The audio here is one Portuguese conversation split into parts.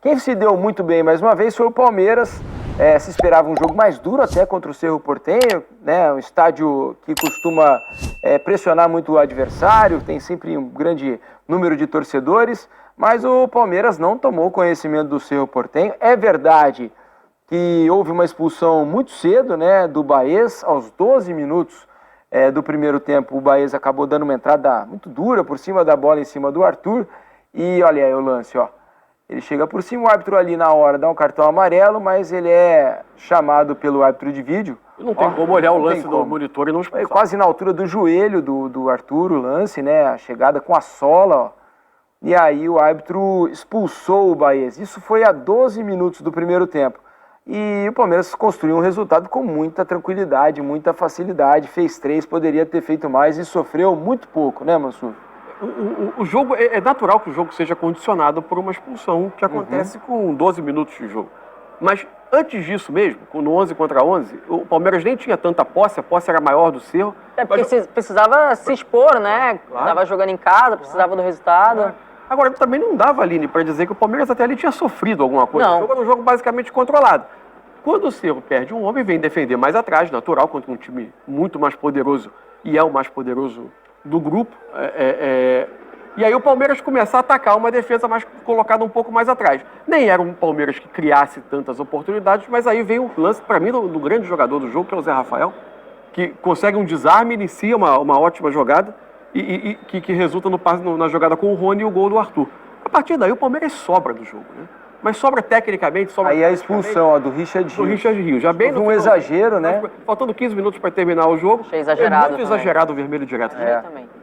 Quem se deu muito bem mais uma vez foi o Palmeiras. Se esperava um jogo mais duro até contra o Cerro Porteño, né? Um estádio que costuma pressionar muito o adversário, tem sempre um grande número de torcedores, mas o Palmeiras não tomou conhecimento do Cerro Porteño. É verdade que houve uma expulsão muito cedo, né, do Baez, aos 12 minutos do primeiro tempo. O Baez acabou dando uma entrada muito dura por cima da bola, em cima do Arthur, e olha aí o lance, ó. Ele chega por cima, o árbitro ali na hora dá um cartão amarelo, mas ele é chamado pelo árbitro de vídeo. Não tem como olhar o lance do monitor e não expulsar. Quase na altura do joelho do Arthur, o lance, né? A chegada com a sola, ó. E aí o árbitro expulsou o Baez. Isso foi a 12 minutos do primeiro tempo. E o Palmeiras construiu um resultado com muita tranquilidade, muita facilidade. Fez 3, poderia ter feito mais e sofreu muito pouco, né, Mansur? O jogo, é natural que o jogo seja condicionado por uma expulsão que acontece com 12 minutos de jogo. Mas antes disso mesmo, no 11 contra 11, o Palmeiras nem tinha tanta posse, a posse era maior do Cerro. Porque precisava se expor, né? Claro. Tava jogando em casa, precisava do resultado. Claro. Agora, também não dava, Aline, para dizer que o Palmeiras até ali tinha sofrido alguma coisa. Não. O jogo era um jogo basicamente controlado. Quando o Cerro perde um homem, vem defender mais atrás, natural, contra um time muito mais poderoso, e é o mais poderoso do grupo. E aí o Palmeiras começa a atacar uma defesa mais colocada um pouco mais atrás. Nem era um Palmeiras que criasse tantas oportunidades, mas aí vem o lance, para mim, do grande jogador do jogo, que é o Zé Rafael, que consegue um desarme, inicia uma ótima jogada, e que resulta na jogada com o Rony e o gol do Arthur. A partir daí o Palmeiras sobra do jogo, né? Mas sobra tecnicamente, sobra... Aí a expulsão, ó, do Richard Rios. Do Richard Rios. Já bem um exagero, né? Faltando 15 minutos para terminar o jogo. Achei exagerado. Muito exagerado o vermelho direto.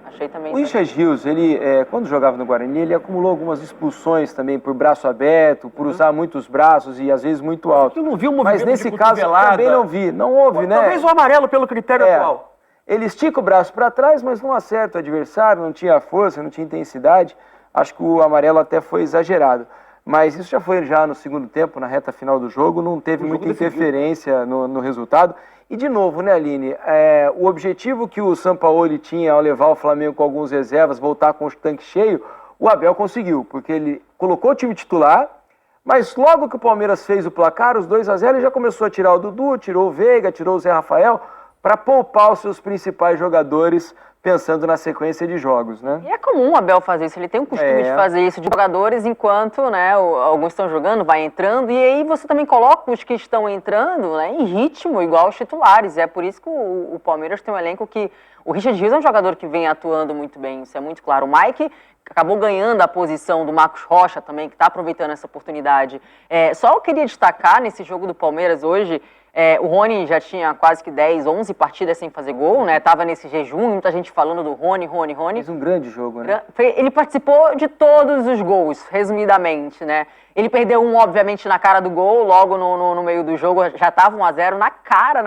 Achei também. O Richard Rios, ele, quando jogava no Guarani, ele acumulou algumas expulsões também por braço aberto, por usar muitos braços e às vezes muito alto. Eu não vi um movimento. Mas nesse caso também não vi. Não houve, né? Talvez o amarelo pelo critério atual. Ele estica o braço para trás, mas não acerta o adversário, não tinha força, não tinha intensidade. Acho que o amarelo até foi exagerado. Mas isso já foi no segundo tempo, na reta final do jogo, não teve muita interferência no resultado. E de novo, né, Aline, o objetivo que o Sampaoli tinha ao levar o Flamengo com alguns reservas, voltar com o tanque cheio, o Abel conseguiu, porque ele colocou o time titular, mas logo que o Palmeiras fez o placar, os 2-0, ele já começou a tirar o Dudu, tirou o Veiga, tirou o Zé Rafael, para poupar os seus principais jogadores, pensando na sequência de jogos, né? E é comum o Abel fazer isso, ele tem um costume de fazer isso de jogadores enquanto, né, alguns estão jogando, vai entrando, e aí você também coloca os que estão entrando, né, em ritmo igual os titulares. É por isso que o Palmeiras tem um elenco que... O Richard Rios é um jogador que vem atuando muito bem, isso é muito claro. O Mike acabou ganhando a posição do Marcos Rocha também, que está aproveitando essa oportunidade. Só eu queria destacar nesse jogo do Palmeiras hoje... o Rony já tinha quase que 10, 11 partidas sem fazer gol, né? Tava nesse jejum, muita gente falando do Rony. Fez um grande jogo, né? Ele participou de todos os gols, resumidamente, né? Ele perdeu um, obviamente, na cara do gol, logo no meio do jogo, já tava 1-0, na cara,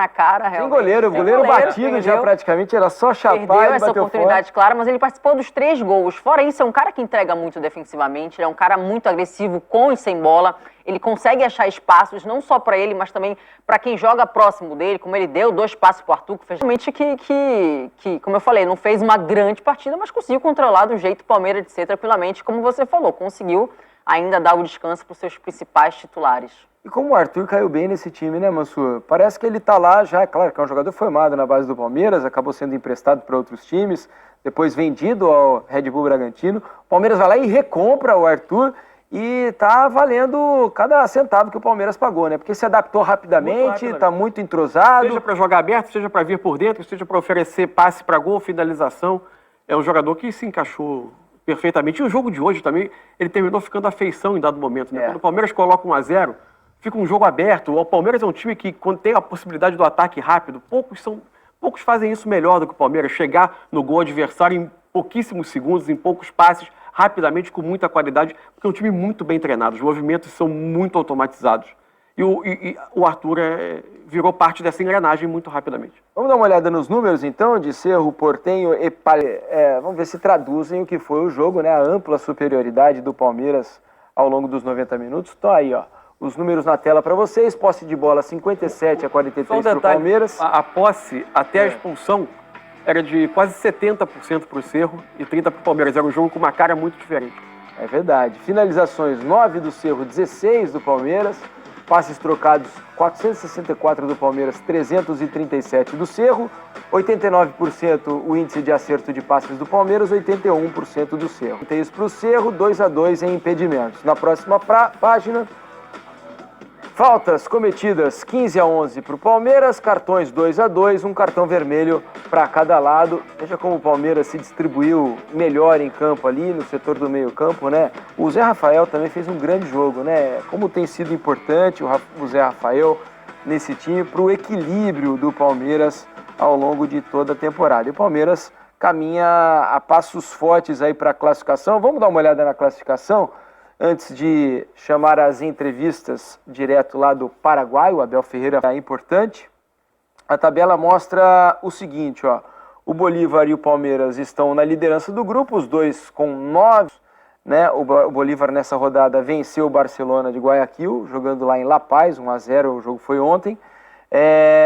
realmente. Sem goleiro, o goleiro batido já praticamente, era só chapar e perdeu essa bateu oportunidade, fora. claro, mas ele participou dos 3 gols. Fora isso, é um cara que entrega muito defensivamente, ele é um cara muito agressivo com e sem bola. Ele consegue achar espaços, não só para ele, mas também para quem joga próximo dele, como ele deu 2 passes para o Arthur, que fez realmente que, como eu falei, não fez uma grande partida, mas conseguiu controlar do jeito Palmeiras de ser tranquilamente, como você falou, conseguiu ainda dar o descanso para os seus principais titulares. E como o Arthur caiu bem nesse time, né, Mansur? Parece que ele tá lá já, claro que é um jogador formado na base do Palmeiras, acabou sendo emprestado para outros times, depois vendido ao Red Bull Bragantino. O Palmeiras vai lá e recompra o Arthur e tá valendo cada centavo que o Palmeiras pagou, né? Porque se adaptou rapidamente, tá muito entrosado. Seja para jogar aberto, seja para vir por dentro, seja para oferecer passe para gol, finalização. É um jogador que se encaixou perfeitamente. E o jogo de hoje também, ele terminou ficando à feição em dado momento, né? Quando o Palmeiras coloca 1-0, fica um jogo aberto. O Palmeiras é um time que, quando tem a possibilidade do ataque rápido, poucos fazem isso melhor do que o Palmeiras. Chegar no gol adversário em pouquíssimos segundos, em poucos passes, rapidamente, com muita qualidade, porque é um time muito bem treinado, os movimentos são muito automatizados. E o Arthur virou parte dessa engrenagem muito rapidamente. Vamos dar uma olhada nos números, então, de Cerro Porteño e vamos ver se traduzem o que foi o jogo, né? A ampla superioridade do Palmeiras ao longo dos 90 minutos. Então aí, ó, os números na tela para vocês. Posse de bola 57-43 para o Palmeiras. A posse, até a expulsão, era de quase 70% para o Cerro e 30% para o Palmeiras. Era um jogo com uma cara muito diferente. É verdade. Finalizações, 9 do Cerro, 16 do Palmeiras. Passes trocados, 464 do Palmeiras, 337 do Cerro. 89% o índice de acerto de passes do Palmeiras, 81% do Cerro. Tem isso para o Cerro, 2-2 em impedimentos. Na próxima página, faltas cometidas 15-11 para o Palmeiras, cartões 2-2, um cartão vermelho para cada lado. Veja como o Palmeiras se distribuiu melhor em campo ali, no setor do meio campo, né? O Zé Rafael também fez um grande jogo, né? Como tem sido importante o Zé Rafael nesse time para o equilíbrio do Palmeiras ao longo de toda a temporada. E o Palmeiras caminha a passos fortes aí para a classificação. Vamos dar uma olhada na classificação? Antes de chamar as entrevistas direto lá do Paraguai, o Abel Ferreira é importante. A tabela mostra o seguinte, ó. O Bolívar e o Palmeiras estão na liderança do grupo, os dois com 9, né? O Bolívar nessa rodada venceu o Barcelona de Guayaquil, jogando lá em La Paz, 1-0, o jogo foi ontem.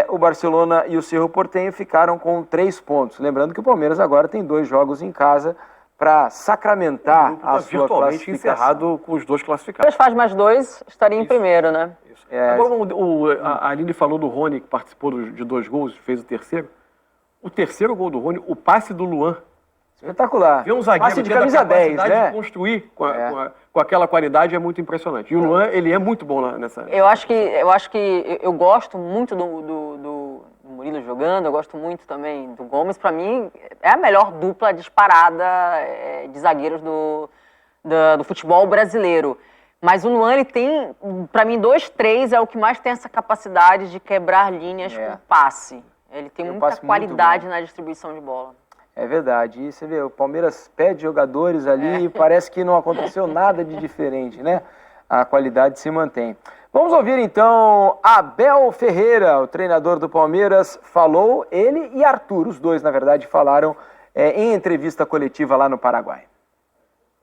O Barcelona e o Cerro Porteño ficaram com 3 pontos. Lembrando que o Palmeiras agora tem 2 jogos em casa para sacramentar a sua virtualmente classificação. Encerrado com os 2 classificados. Faz mais 2, estaria em primeiro, né? Agora, a Aline falou do Rony, que participou de 2 gols, fez o terceiro. O terceiro gol do Rony, o passe do Luan. Espetacular. Ver um zagueiro passe de camisa 10, né? De construir com aquela qualidade é muito impressionante. E o Luan, ele é muito bom nessa... Eu acho que eu gosto muito do Murilo jogando, eu gosto muito também do Gomes. Para mim, é a melhor dupla disparada de zagueiros do futebol brasileiro. Mas o Luan, ele tem, para mim, 2-3 é o que mais tem essa capacidade de quebrar linhas com passe. Ele tem muita qualidade na distribuição de bola. É verdade. E você vê, o Palmeiras pede jogadores ali e parece que não aconteceu nada de diferente, né? A qualidade se mantém. Vamos ouvir então Abel Ferreira, o treinador do Palmeiras, falou, ele e Arthur, os dois, na verdade, falaram em entrevista coletiva lá no Paraguai.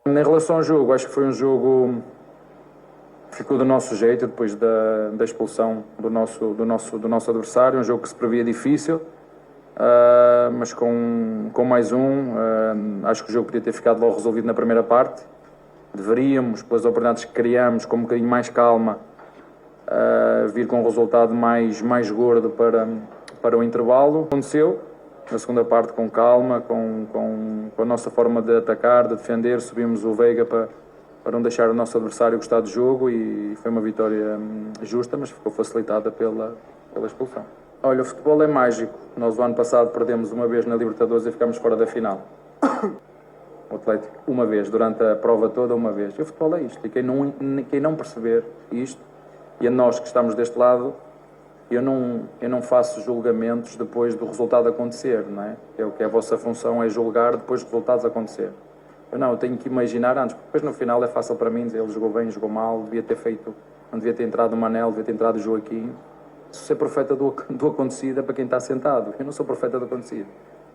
Em relação ao jogo, acho que foi um jogo que ficou do nosso jeito, depois da expulsão do nosso adversário, um jogo que se previa difícil. Mas com mais acho que o jogo podia ter ficado logo resolvido na primeira parte. Deveríamos, pelas oportunidades que criamos, com um bocadinho mais calma, vir com um resultado mais gordo para o intervalo. Aconteceu na segunda parte com calma, com a nossa forma de atacar, de defender, subimos o Veiga para não deixar o nosso adversário gostar do jogo e foi uma vitória justa, mas ficou facilitada pela expulsão. Olha, o futebol é mágico. Nós, o ano passado, perdemos uma vez na Libertadores e ficámos fora da final. O Atlético, uma vez, durante a prova toda, uma vez. E o futebol é isto. E quem não perceber isto, e a nós que estamos deste lado, eu não faço julgamentos depois do resultado acontecer, não é? O que é a vossa função é julgar depois dos resultados acontecer. Eu tenho que imaginar antes, porque depois no final é fácil para mim dizer ele jogou bem, jogou mal, devia ter feito, não devia ter entrado o Manel, devia ter entrado o Joaquim. Ser profeta do acontecido é para quem está sentado. Eu não sou profeta do acontecido.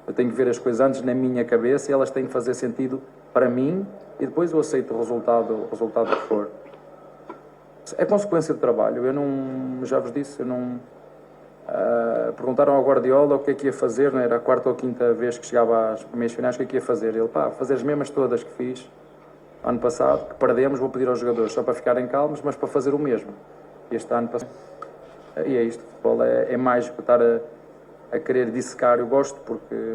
Eu tenho que ver as coisas antes na minha cabeça e elas têm que fazer sentido para mim e depois eu aceito o resultado que for. É consequência do trabalho. Eu não, já vos disse, perguntaram ao Guardiola o que é que ia fazer, não era a 4ª ou 5ª vez que chegava às meias finais, o que é que ia fazer? Ele, fazer as mesmas todas que fiz ano passado, que perdemos, vou pedir aos jogadores só para ficarem calmos, mas para fazer o mesmo. Este ano passado. E é isto, o futebol é mágico, estar a querer dissecar, eu gosto porque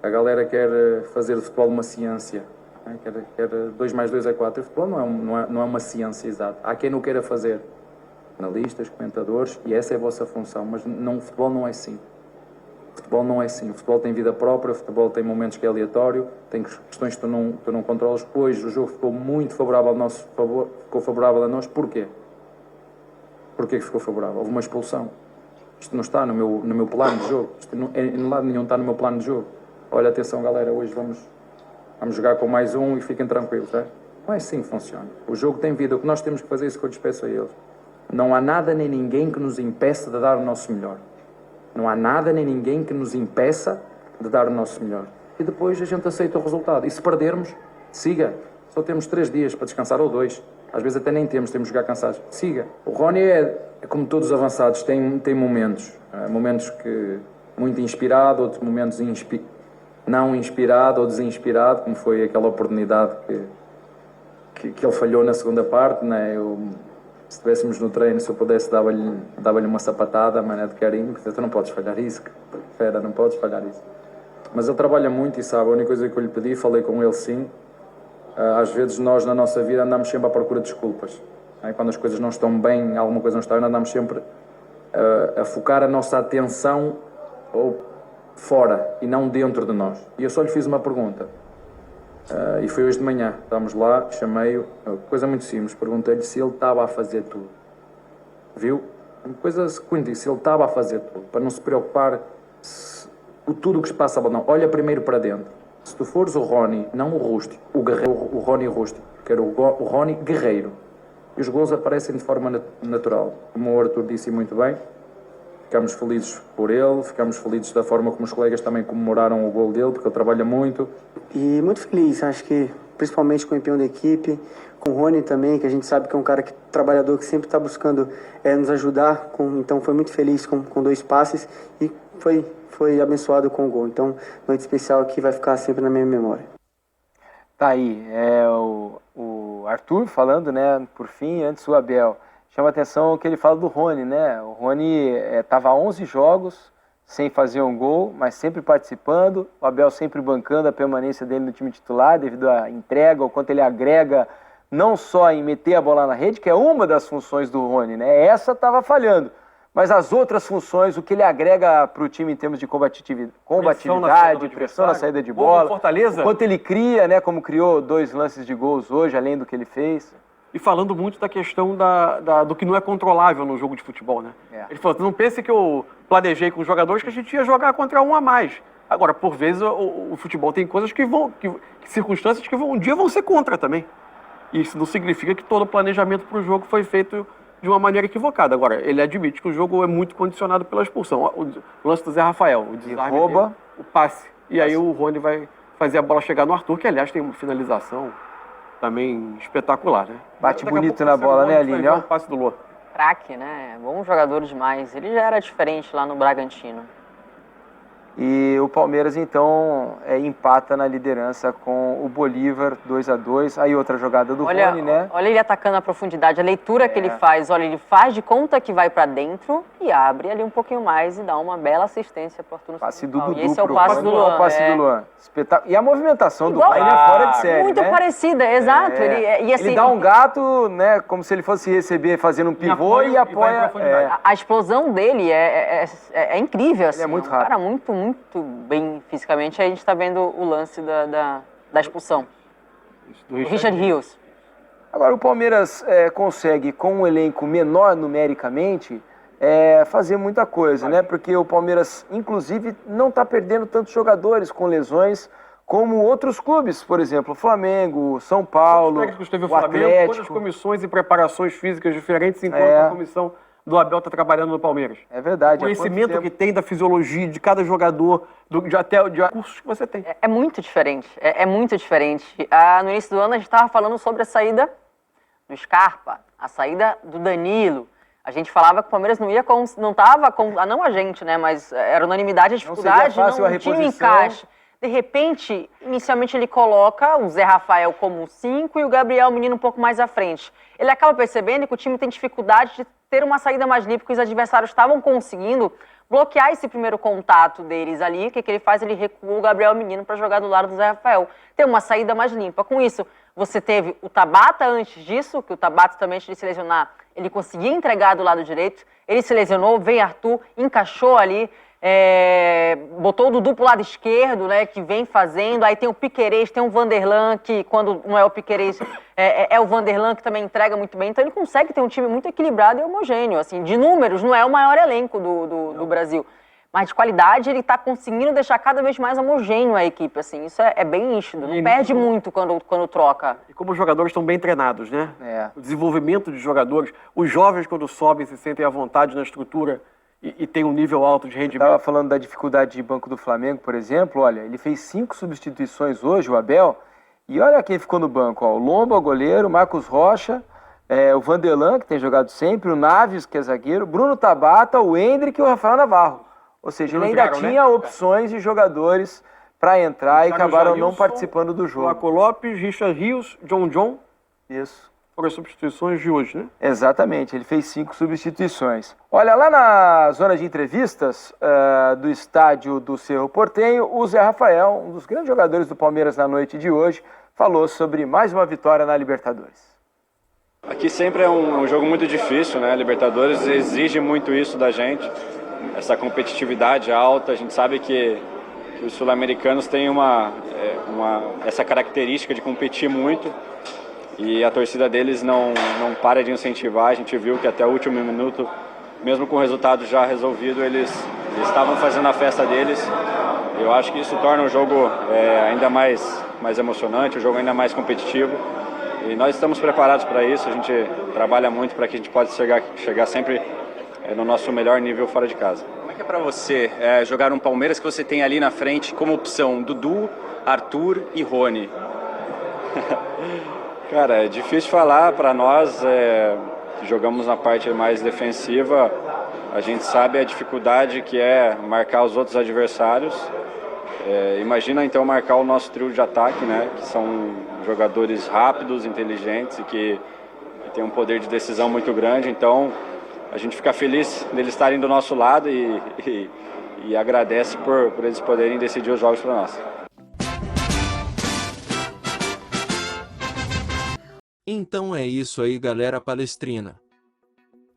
a galera quer fazer do futebol uma ciência, né? quer 2 mais 2 é 4, e o futebol não é uma ciência exata, há quem não queira fazer, analistas, comentadores, e essa é a vossa função, mas o futebol não é assim. O futebol não é assim, o futebol tem vida própria, o futebol tem momentos que é aleatório, tem questões que tu não controlas. Hoje o jogo ficou muito favorável ao nosso favor, ficou favorável a nós, porquê? Porquê que ficou favorável? Houve uma expulsão. Isto não está no meu plano de jogo. Isto em lado nenhum está no meu plano de jogo. Olha, atenção galera, hoje vamos jogar com mais um e fiquem tranquilos. É? Não é assim que funciona. O jogo tem vida. O que nós temos que fazer é isso que eu despeço a eles. Não há nada nem ninguém que nos impeça de dar o nosso melhor. Não há nada nem ninguém que nos impeça de dar o nosso melhor. E depois a gente aceita o resultado. E se perdermos, siga. Só temos 3 dias para descansar ou 2. Às vezes até nem temos de jogar cansados. Siga. O Rony é como todos os avançados, tem momentos. Momentos que muito inspirado, outros momentos não inspirado ou desinspirado, como foi aquela oportunidade que ele falhou na segunda parte, né? Se estivéssemos no treino, se eu pudesse, dava-lhe uma sapatada, mas é de carinho, porque tu não podes falhar isso, fera, não podes falhar isso. Mas ele trabalha muito e sabe, a única coisa que eu lhe pedi, falei com ele sim, às vezes nós na nossa vida andamos sempre à procura de desculpas. Né? Quando as coisas não estão bem, alguma coisa não está bem, andamos sempre a focar a nossa atenção fora e não dentro de nós. E eu só lhe fiz uma pergunta. E foi hoje de manhã, estávamos lá, chamei-o, coisa muito simples, perguntei-lhe se ele estava a fazer tudo. Viu? Coisa seguinte, se ele estava a fazer tudo, para não se preocupar com tudo o que se passa, não. Olha primeiro para dentro. Se tu fores o Rony, não o rústico, o Rony rústico, que era o Rony guerreiro, e os gols aparecem de forma natural. Como o Arthur disse muito bem, ficamos felizes por ele, ficamos felizes da forma como os colegas também comemoraram o gol dele, porque ele trabalha muito. E muito feliz, acho que principalmente com o empenho da equipe, com o Rony também, que a gente sabe que é um cara trabalhador, que sempre está buscando nos ajudar, então foi muito feliz com 2 passes e foi abençoado com o gol. Então, noite especial que vai ficar sempre na minha memória. Tá aí, o Arthur falando, né, por fim, antes o Abel. Chama a atenção o que ele fala do Rony, né? O Rony estava há 11 jogos sem fazer um gol, mas sempre participando. O Abel sempre bancando a permanência dele no time titular devido à entrega, o quanto ele agrega não só em meter a bola na rede, que é uma das funções do Rony, né? Essa estava falhando. Mas as outras funções, o que ele agrega para o time em termos de combatividade, pressão na saída de bola, Fortaleza. quanto ele cria, né? Como criou 2 lances de gols hoje, além do que ele fez. E falando muito da questão do que não é controlável no jogo de futebol, né? Ele falou, não pense que eu planejei com os jogadores que a gente ia jogar contra um a mais. Agora, por vezes, o futebol tem coisas circunstâncias que um dia vão ser contra também. E isso não significa que todo o planejamento para o jogo foi feito de uma maneira equivocada. Agora, ele admite que o jogo é muito condicionado pela expulsão. O lance do Zé Rafael, o desarme rouba dele, o passe. E aí o Rony vai fazer a bola chegar no Arthur, que aliás tem uma finalização também espetacular, né? Bate bonito na bola, né, Aline? O passe do Lua. Craque, né? Bom jogador demais. Ele já era diferente lá no Bragantino. E o Palmeiras, então, empata na liderança com o Bolívar, 2-2. Aí outra jogada do Rony, né? Olha ele atacando a profundidade, a leitura que ele faz. Olha, ele faz de conta que vai pra dentro e abre ali um pouquinho mais e dá uma bela assistência pro Arthur. Passe do Dudu. E esse é o passe do Luan. Do Luan. E a movimentação do Paine é fora de série, muito né? parecida, exato. Ele dá um gato, né? Como se ele fosse receber fazendo um pivô e apoia. A explosão dele é incrível, assim. Ele é muito um rápido. cara muito bem fisicamente. Aí a gente tá vendo o lance da expulsão. Do Richard Rios. Agora, o Palmeiras consegue, com um elenco menor numericamente, fazer muita coisa, né? Porque o Palmeiras, inclusive, não está perdendo tantos jogadores com lesões como outros clubes, por exemplo, o Flamengo, São Paulo, o Atlético. Quantas comissões e preparações físicas diferentes enquanto a comissão do Abel está trabalhando no Palmeiras. É verdade. O conhecimento que tem da fisiologia de cada jogador, até de cursos que você tem. É muito diferente, é muito diferente. No início do ano a gente estava falando sobre a saída do Scarpa, a saída do Danilo. A gente falava que o Palmeiras não estava com, não a gente, né, mas era unanimidade, a dificuldade, não tinha um encaixe. De repente, inicialmente ele coloca o Zé Rafael como 5 e o Gabriel Menino um pouco mais à frente. Ele acaba percebendo que o time tem dificuldade de ter uma saída mais limpa, que os adversários estavam conseguindo bloquear esse primeiro contato deles ali. O que ele faz? Ele recua o Gabriel Menino para jogar do lado do Zé Rafael. Ter uma saída mais limpa. Com isso, você teve o Tabata antes disso, que o Tabata também, antes de se lesionar, ele conseguia entregar do lado direito. Ele se lesionou, veio Arthur, encaixou ali. Botou o Dudu pro lado esquerdo, né, que vem fazendo. Aí tem o Piquerez, tem o Vanderlan, que quando não é o Piquerez, é o Vanderlan, que também entrega muito bem. Então ele consegue ter um time muito equilibrado e homogêneo. Assim, de números, não é o maior elenco do Brasil, mas de qualidade ele está conseguindo deixar cada vez mais homogêneo a equipe. Assim, isso é bem nítido, não perde muito quando troca. E como os jogadores estão bem treinados, né? O desenvolvimento de jogadores, os jovens quando sobem se sentem à vontade na estrutura e tem um nível alto de rendimento. Estava falando da dificuldade de banco do Flamengo, por exemplo. Olha, ele fez 5 substituições hoje, o Abel, e olha quem ficou no banco. Ó, o Lomba, goleiro, Marcos Rocha, o Vanderlan, que tem jogado sempre, o Naves, que é zagueiro, Bruno Tabata, o Hendrick e o Rafael Navarro. Ou seja, ele ainda tinha opções de jogadores para entrar e acabaram não participando do jogo. Marco Lopes, Richard Rios, John Isso. Foram as substituições de hoje, né? Exatamente, ele fez 5 substituições. Olha, lá na zona de entrevistas do estádio do Cerro Porteño, o Zé Rafael, um dos grandes jogadores do Palmeiras na noite de hoje, falou sobre mais uma vitória na Libertadores. Aqui sempre é um jogo muito difícil, né? A Libertadores exige muito isso da gente, essa competitividade alta. A gente sabe que os sul-americanos têm essa característica de competir muito. E a torcida deles não para de incentivar. A gente viu que até o último minuto, mesmo com o resultado já resolvido, eles estavam fazendo a festa deles. Eu acho que isso torna o jogo ainda mais emocionante, o jogo ainda mais competitivo. E nós estamos preparados para isso. A gente trabalha muito para que a gente possa chegar sempre no nosso melhor nível fora de casa. Como é que é para você jogar um Palmeiras que você tem ali na frente como opção Dudu, Arthur e Rony? Cara, é difícil falar para nós, que jogamos na parte mais defensiva, a gente sabe a dificuldade que é marcar os outros adversários. Imagina então marcar o nosso trio de ataque, né? Que são jogadores rápidos, inteligentes e que têm um poder de decisão muito grande. Então a gente fica feliz deles estarem do nosso lado e agradece por eles poderem decidir os jogos para nós. Então é isso aí, galera palestrina.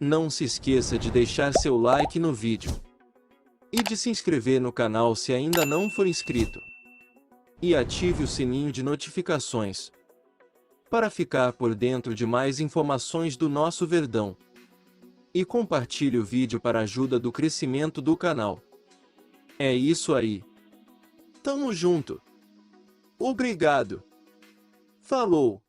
Não se esqueça de deixar seu like no vídeo e de se inscrever no canal se ainda não for inscrito. E ative o sininho de notificações para ficar por dentro de mais informações do nosso Verdão. E compartilhe o vídeo para a ajuda do crescimento do canal. É isso aí. Tamo junto. Obrigado. Falou.